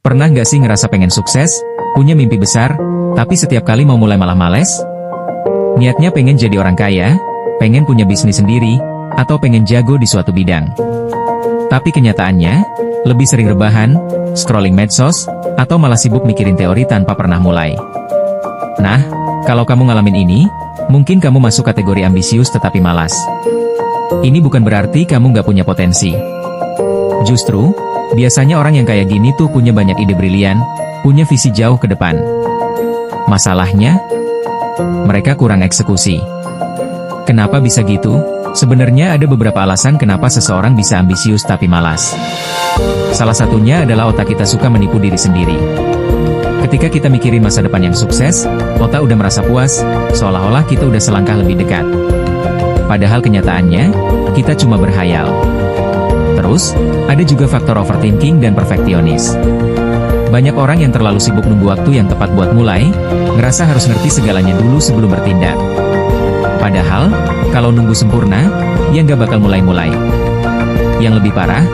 Pernah nggak sih ngerasa pengen sukses, punya mimpi besar, tapi setiap kali mau mulai malah males? Niatnya pengen jadi orang kaya, pengen punya bisnis sendiri, atau pengen jago di suatu bidang. Tapi kenyataannya, lebih sering rebahan, scrolling medsos, atau malah sibuk mikirin teori tanpa pernah mulai. Nah, kalau kamu ngalamin ini, mungkin kamu masuk kategori ambisius tetapi malas. Ini bukan berarti kamu nggak punya potensi. Justru, biasanya orang yang kayak gini tuh punya banyak ide brilian, punya visi jauh ke depan. Masalahnya, mereka kurang eksekusi. Kenapa bisa gitu? Sebenarnya ada beberapa alasan kenapa seseorang bisa ambisius tapi malas. Salah satunya adalah otak kita suka menipu diri sendiri. Ketika kita mikirin masa depan yang sukses, otak udah merasa puas, seolah-olah kita udah selangkah lebih dekat. Padahal kenyataannya, kita cuma berhayal. Terus, ada juga faktor overthinking dan perfeksionis. Banyak orang yang terlalu sibuk nunggu waktu yang tepat buat mulai, ngerasa harus ngerti segalanya dulu sebelum bertindak. Padahal, kalau nunggu sempurna, ya nggak bakal mulai-mulai. Yang lebih parah,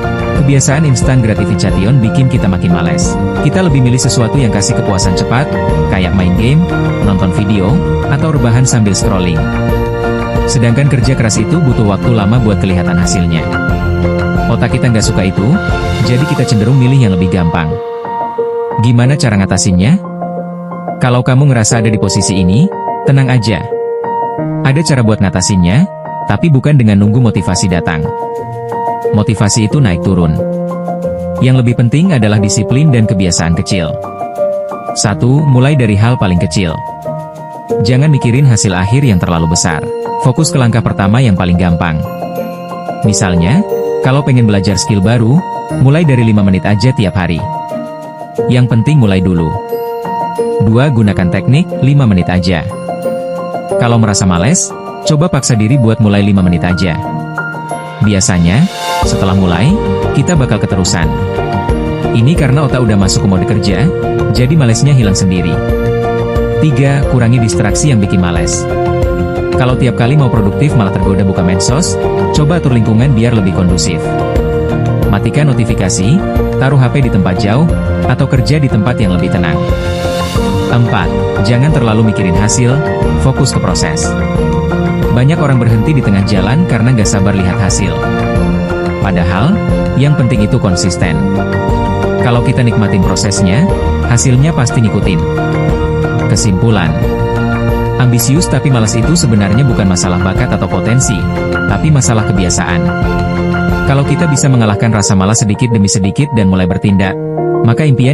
kebiasaan instant gratification bikin kita makin males. Kita lebih milih sesuatu yang kasih kepuasan cepat, kayak main game, nonton video, atau rebahan sambil scrolling. Sedangkan kerja keras itu butuh waktu lama buat kelihatan hasilnya. Otak kita nggak suka itu, jadi kita cenderung milih yang lebih gampang. Gimana cara ngatasinnya? Kalau kamu ngerasa ada di posisi ini, tenang aja. Ada cara buat ngatasinnya, tapi bukan dengan nunggu motivasi datang. Motivasi itu naik turun. Yang lebih penting adalah disiplin dan kebiasaan kecil. 1. Mulai dari hal paling kecil. Jangan mikirin hasil akhir yang terlalu besar. Fokus ke langkah pertama yang paling gampang. Misalnya, kalau pengen belajar skill baru, mulai dari 5 menit aja tiap hari. Yang penting mulai dulu. 2. Gunakan teknik 5 menit aja. Kalau merasa males, coba paksa diri buat mulai 5 menit aja. Biasanya, setelah mulai, kita bakal keterusan. Ini karena otak udah masuk ke mode kerja, jadi malesnya hilang sendiri. 3. Kurangi distraksi yang bikin males. Kalau tiap kali mau produktif malah tergoda buka medsos, coba atur lingkungan biar lebih kondusif. Matikan notifikasi, taruh HP di tempat jauh, atau kerja di tempat yang lebih tenang. 4. Jangan terlalu mikirin hasil, fokus ke proses. Banyak orang berhenti di tengah jalan karena nggak sabar lihat hasil. Padahal, yang penting itu konsisten. Kalau kita nikmatin prosesnya, hasilnya pasti ngikutin. Kesimpulan, ambisius tapi malas itu sebenarnya bukan masalah bakat atau potensi, tapi masalah kebiasaan. Kalau kita bisa mengalahkan rasa malas sedikit demi sedikit dan mulai bertindak, maka impian